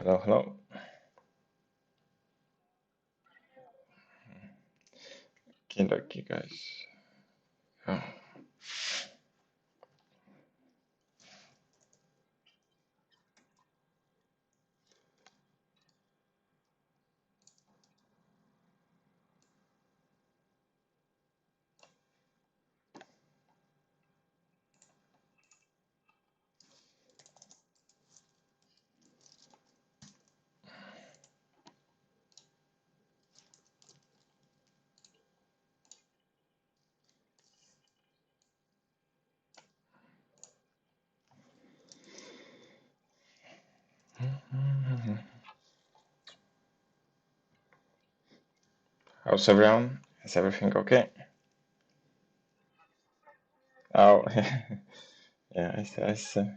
Hello, hello. Okay, guys. Oh. How's everyone? Is everything okay? Oh, yeah, I see.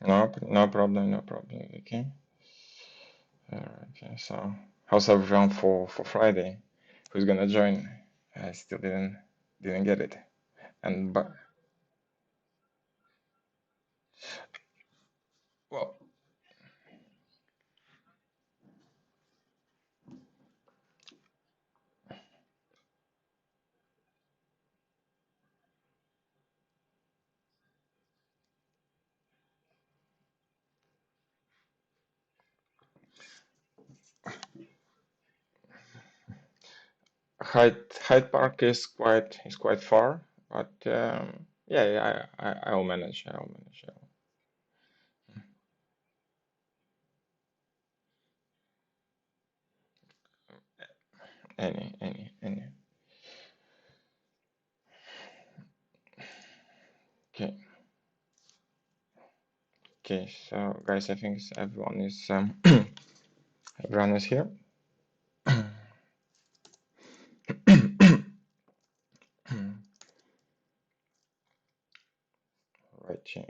No, no problem, no problem. Okay. All right. Yeah, so, how's everyone for Friday? Who's gonna join? I still didn't get it. And but well, Hyde Park is quite far, but yeah, yeah, I'll manage. I'll manage. Any. Okay. Okay, so guys, I think everyone is here. Right. Yeah.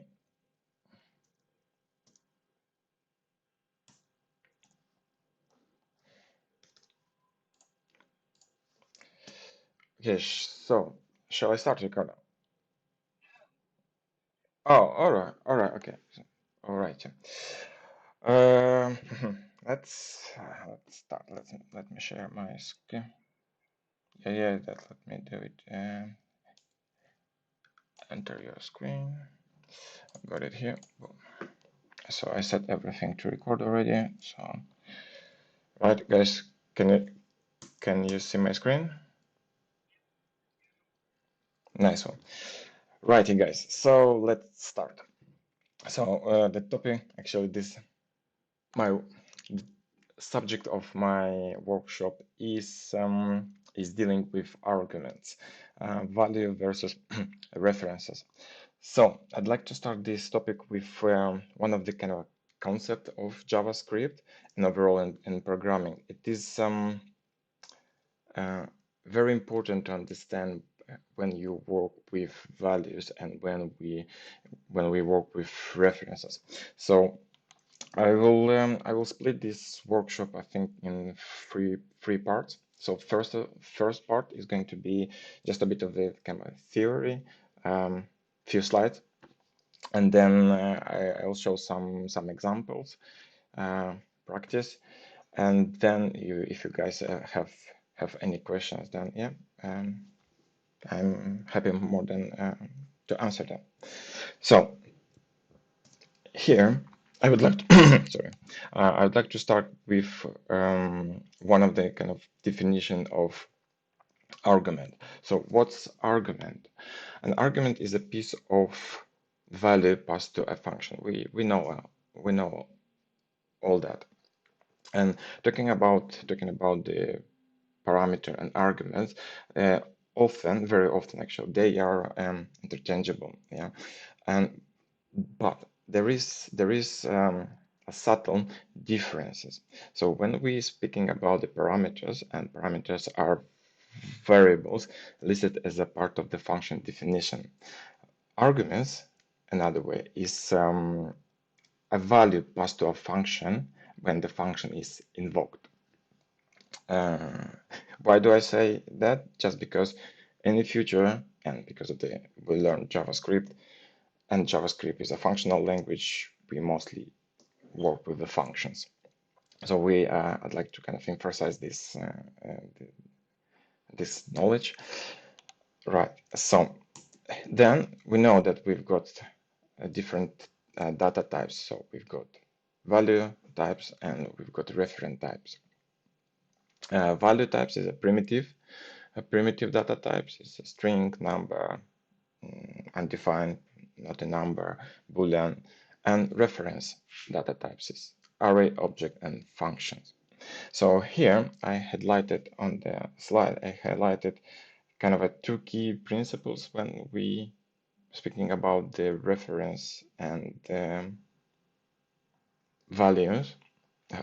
Okay, so shall I start, Ricardo? Oh, all right, okay, all right. Yeah. Let's start. Let me share my screen. Yeah, yeah. Let me do it. Enter your screen. Got it here. Boom. So I set everything to record already. So right, guys, can you see my screen? Nice one. Righty, guys. So let's start. So the topic, actually, this my subject of my workshop is dealing with arguments, value versus references. So I'd like to start this topic with one of the kind of concept of JavaScript and overall in programming. It is uh, very important to understand when you work with values and when we work with references. So I will split this workshop, I think, in three parts. So first part is going to be just a bit of the kind of theory, few slides, and then I'll show some examples, uh, practice, and then if you guys have any questions, then yeah, I'm happy more than to answer them. So here I would like to sorry, I would like to start with one of the kind of definition of argument. So what's argument? An argument is a piece of value passed to a function. We know all that. And talking about the parameter and arguments, very often actually they are interchangeable. Yeah, and but there is a subtle differences. So when we speaking about the parameters, and parameters are variables listed as a part of the function definition. Arguments, another way, is a value passed to a function when the function is invoked. Why do I say that? Just because in the future, and because of we learn JavaScript, and JavaScript is a functional language, we mostly work with the functions. So I'd like to kind of emphasize this knowledge. Right. So then we know that we've got different data types. So we've got value types and we've got reference types. Value types is a primitive. A primitive data types is a string, number, undefined, not a number, boolean, and reference data types is array, object, and functions. So here I highlighted on the slide, I highlighted kind of a two key principles when we speaking about the reference and the values.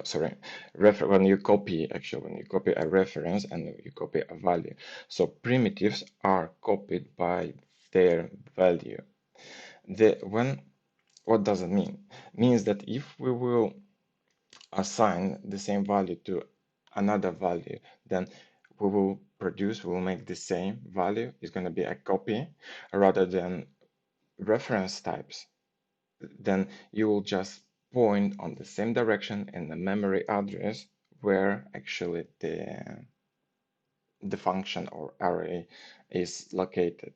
Sorry, when you copy a reference and you copy a value. So primitives are copied by their value. What does it mean? It means that if we will assign the same value to another value, then we will make the same value. It's going to be a copy rather than reference types. Then you will just point on the same direction in the memory address where actually the function or array is located.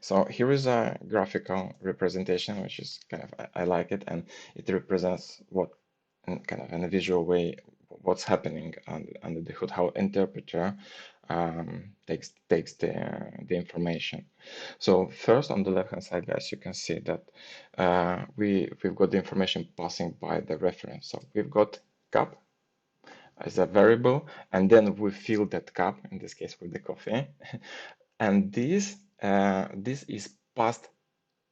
So here is a graphical representation, which is kind of, I like it, and it represents what kind of in a visual way what's happening under the hood, how interpreter takes the information. So first on the left hand side, guys, you can see that we've got the information passing by the reference. So we've got cup as a variable, and then we fill that cup, in this case with the coffee, and this is passed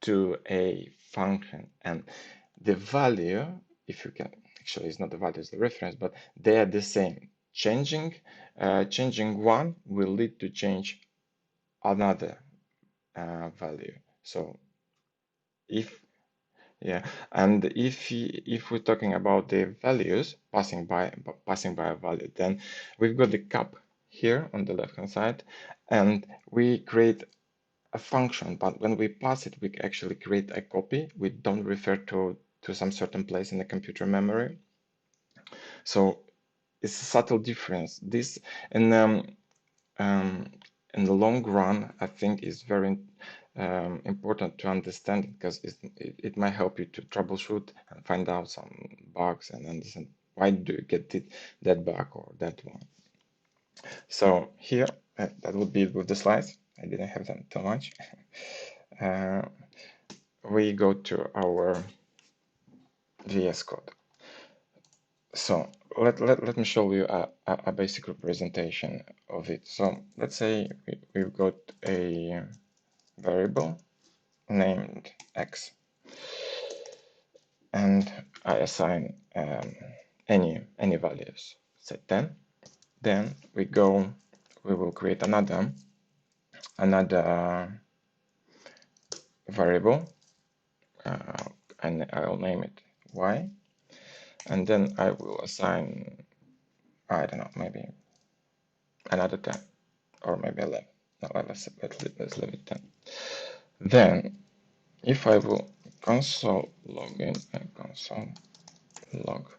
to a function, and the value, if you can, actually it's not the value, it's the reference, but they are the same. Changing one will lead to change another value. So if and if we're talking about the values passing by a value, then we've got the cup here on the left hand side, and we create a function, but when we pass it, we actually create a copy. We don't refer to some certain place in the computer memory. So it's a subtle difference. This in the long run, I think is very important to understand, because it might help you to troubleshoot and find out some bugs and understand why do you get that bug or that one. So here, that would be it with the slides. I didn't have them too much. We go to our VS Code. So let me show you a basic representation of it. So let's say we've got a variable named x, and I assign any values, say 10. Then we will create another variable, and I'll name it y, and then I will assign, I don't know, maybe another 10 or maybe 11. No, let's leave it 10. Then if I will console login and console log,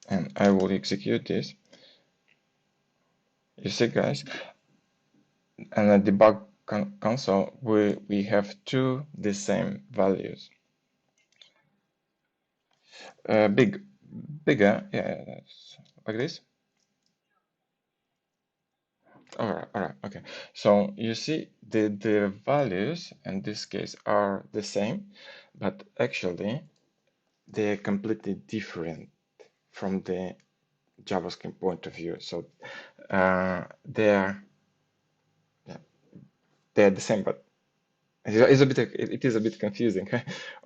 and I will execute this, you see, guys, and the debug console, we have two the same values. Bigger, yeah, like this. All right, okay. So you see the values in this case are the same, but actually they're completely different from the JavaScript point of view. So they're the same, but It's a bit, it is a bit confusing,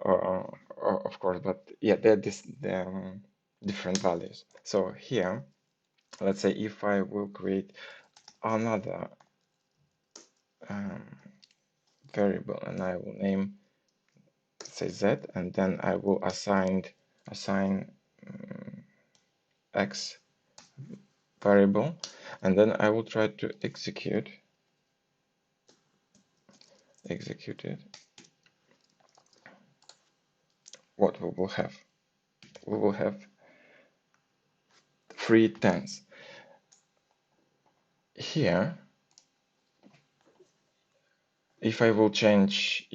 of course, but yeah, they're different values. So here, let's say if I will create another um, variable and I will name, say z, and then I will assign x variable, and then I will try to execute it. What we will have? We will have 3 10s. Here, if I will change,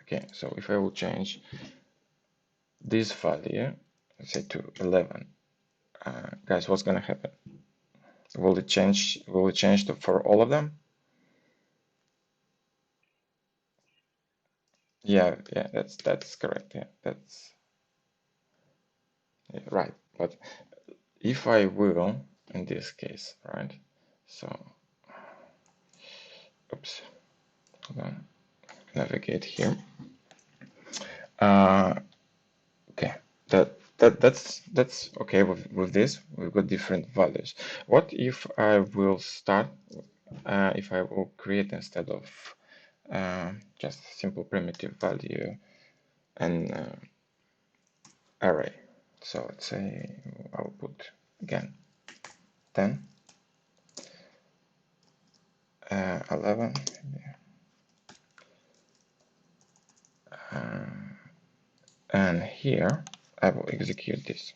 okay, so if I will change this value, let's say to 11, guys, what's gonna happen? Will it change? Will it change for all of them? Yeah, that's correct. Yeah, that's yeah, right. But if I will, in this case, right? So, oops, hold on. Navigate here. Okay, that's okay with this. We've got different values. What if I will start? If I will create instead of just simple primitive value an array. So let's say I'll put again 10, 11, and here I will execute this.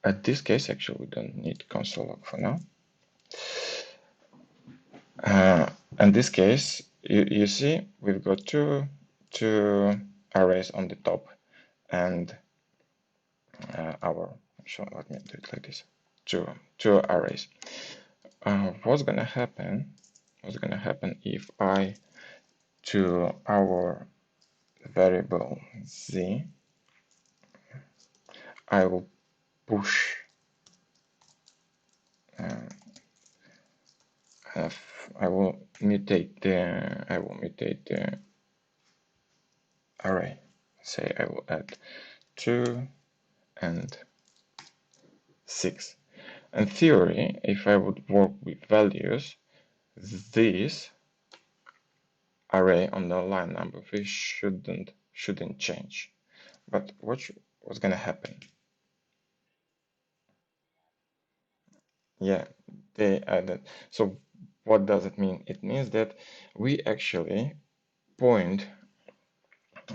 At this case, actually, we don't need console log for now. In this case, you see we've got two arrays on the top, and actually, let me do it like this: two arrays. What's gonna happen? What's gonna happen if I to our variable z, I will push I will mutate the array. Say I will add 2 and 6. In theory, if I would work with values, this array on the line number 3 shouldn't change. But what's gonna happen? Yeah, they added. So what does it mean? It means that we actually point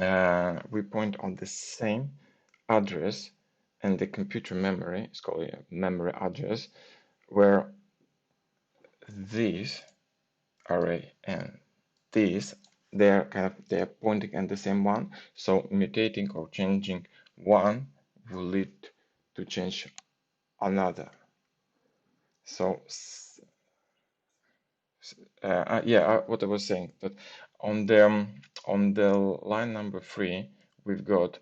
on the same address and the computer memory, it's called a memory address, where this array and this, they're pointing at the same one. So mutating or changing one will lead to change another. So what I was saying, that on the line number 3, we've got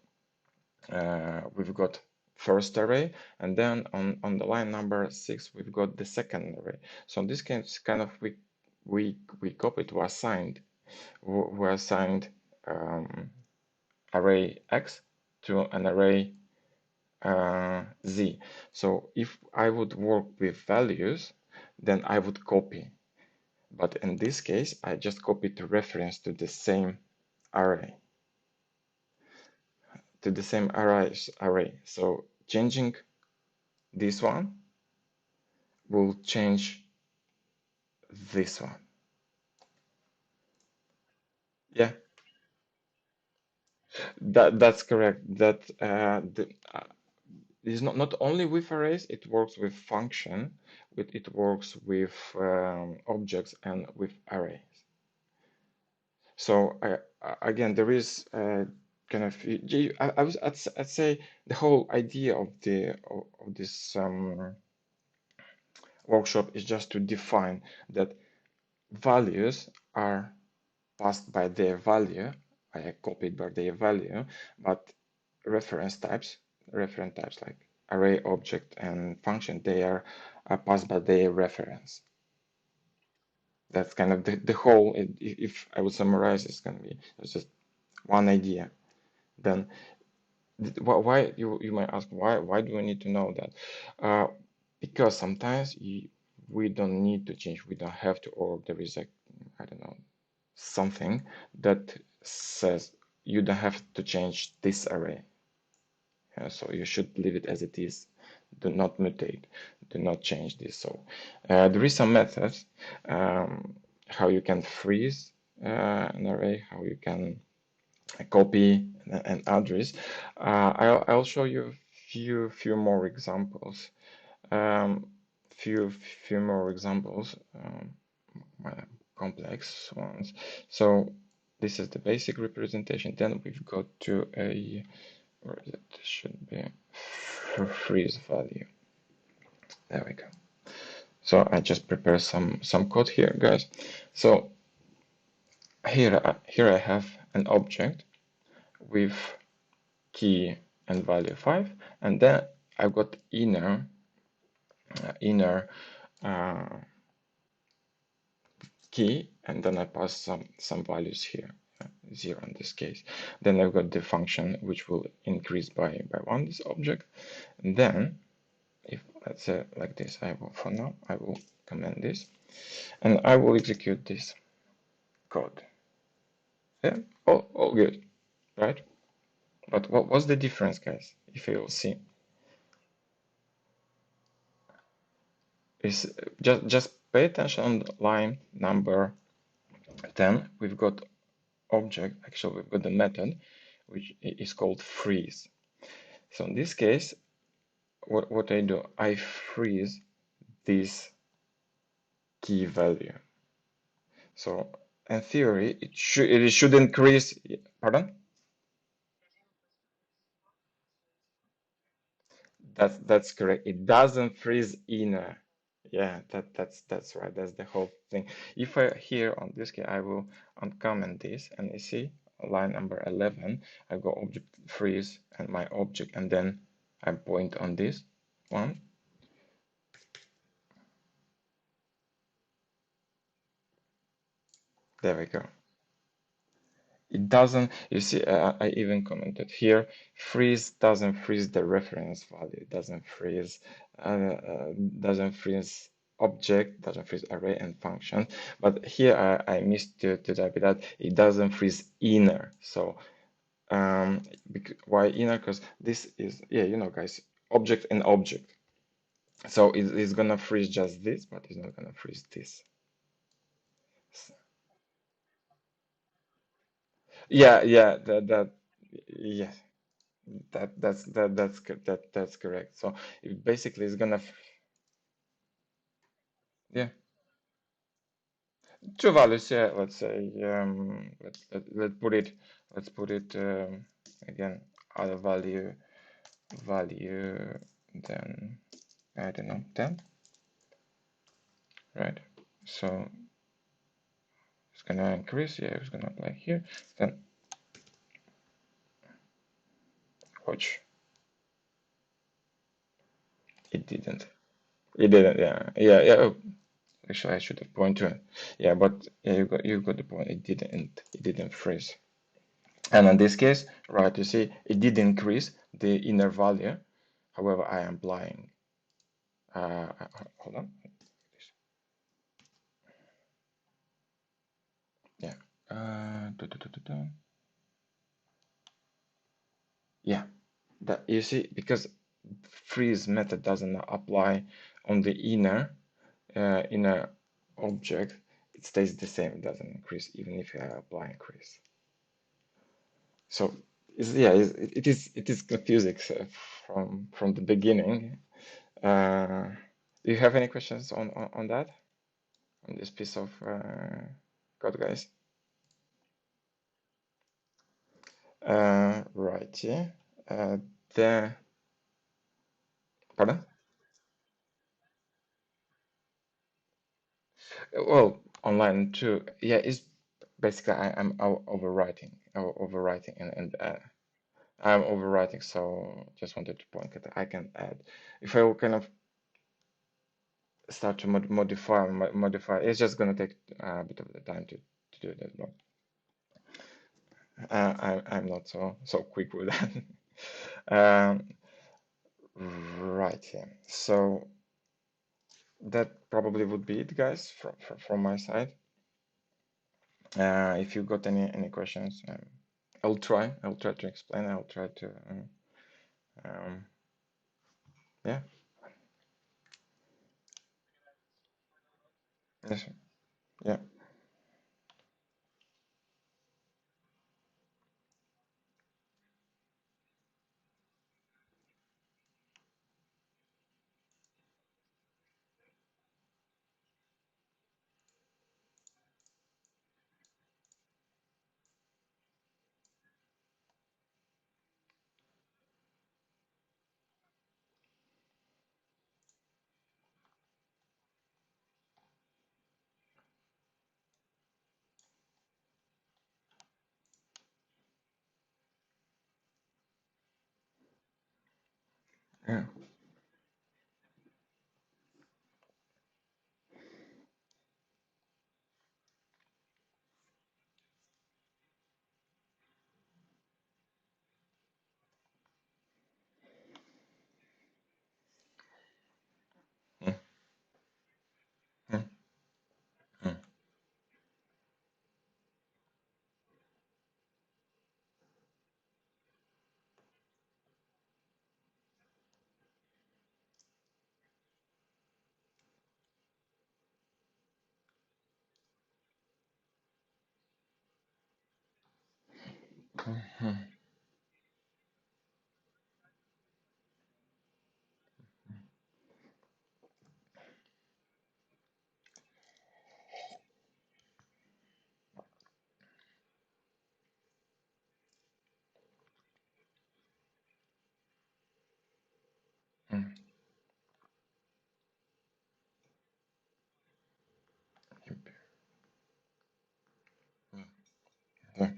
first array, and then on the line number 6 we've got the second array. So in this case, kind of we copied to assigned we assigned array x to an array z. So if I would work with values, then I would copy, but in this case I just copied the reference to the same array, array. So changing this one will change this one. Yeah, that's correct. That is not only with arrays, it works with function, it works with objects and with arrays. So again, there is kind of I'd say the whole idea of this workshop is just to define that values are passed by their value, copied by their value, but reference types like array, object, and function, they are passed by their reference. That's kind of the whole, if I would summarize, it's going to be just one idea. Then why you might ask, why do we need to know that? Because sometimes we don't need to change, we don't have to, or there is a, I don't know, something that says you don't have to change this array. So you should leave it as it is. Do not mutate, do not change this. So there is some methods how you can freeze an array, how you can copy an address. I'll show you few more examples. Um, few more examples, complex ones. So this is the basic representation. Then we've got to a, where is it? Should be freeze value. There we go. So I just prepare some code here, guys. So here I have an object with key and value 5, and then I've got inner key, and then I pass some values here, 0 in this case. Then I've got the function which will increase by 1 this object. And then if let's say like this, I will, for now I will comment this and I will execute this code. Yeah, all good, right? But what's the difference, guys? If you'll see, is just pay attention on the line number 10. We've got object, actually we've got the method which is called freeze. So in this case, what I do, I freeze this key value. So in theory, it should increase. Pardon? That's correct. It doesn't freeze inner. Yeah, that's right. That's the whole thing. If I here on this case, I will uncomment this, and you see line number 11. I go object freeze and my object, and then I point on this one. There we go. It doesn't, you see, I even commented here, freeze doesn't freeze the reference value, it doesn't freeze object, doesn't freeze array and function. But here I missed to type it out, it doesn't freeze inner. So why inner? Because this is, yeah, you know, guys, object and object. So it's gonna freeze just this, but it's not gonna freeze this. Yeah, yeah. That's correct. So it basically is gonna, yeah, two values. Yeah, let's say let's put it again, other value then I don't know 10, right? So it's gonna increase. Yeah, it's gonna apply here. Then watch, it didn't. It didn't. Yeah. Oh, actually, I should have pointed to it. Yeah, but yeah, you got the point. It didn't freeze. And in this case, right, you see, it did increase the inner value. However, I am applying, hold on. Yeah. Yeah, that you see, because freeze method doesn't apply on the inner object, it stays the same, it doesn't increase even if you apply increase. So it is confusing from the beginning. Do you have any questions on that, on this piece of code, guys? Right, yeah. The Pardon? Well, online too. Yeah, it's basically I'm overwriting and I'm overwriting, so just wanted to point that I can add. If I will kind of start to modify, it's just gonna take a bit of the time to do that, but I'm not so quick with that. Um, right, yeah. So that probably would be it, guys, from my side. If you got any questions, I'll try to explain. I'll try to um, yeah. Yes, yeah. Yeah. Mm, mm, mm, mm, mm, mm, yeah.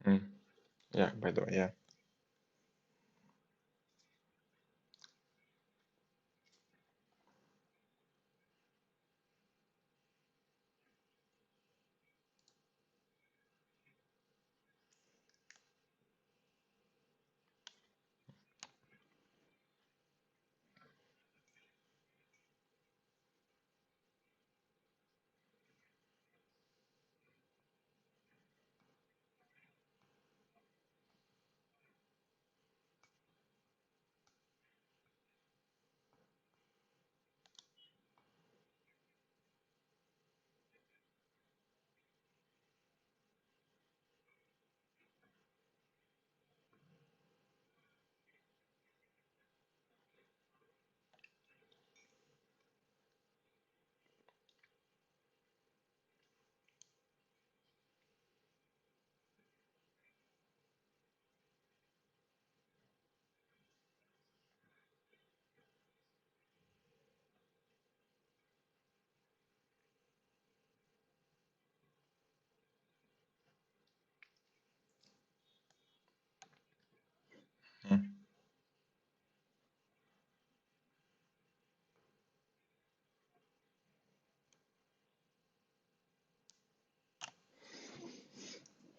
Mm, yeah. By the way, yeah.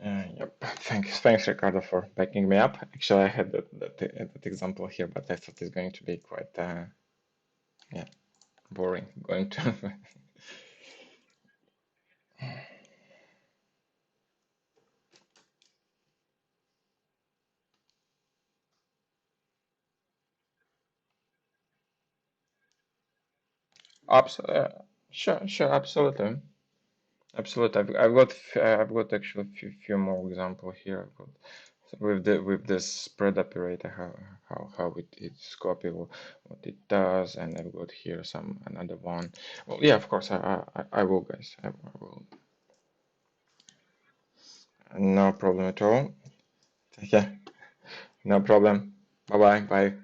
Yep. Thanks, Ricardo, for backing me up. Actually, I had that example here, but I thought it's going to be quite yeah, boring. Going to Abs sure, absolutely, absolutely. I've got actually a few more example here. I've got with this spread operator, how it's copy what it does, and I've got here some another one. Well, yeah, of course, I will, guys. I will. No problem at all. Yeah, no problem. Bye bye. Bye.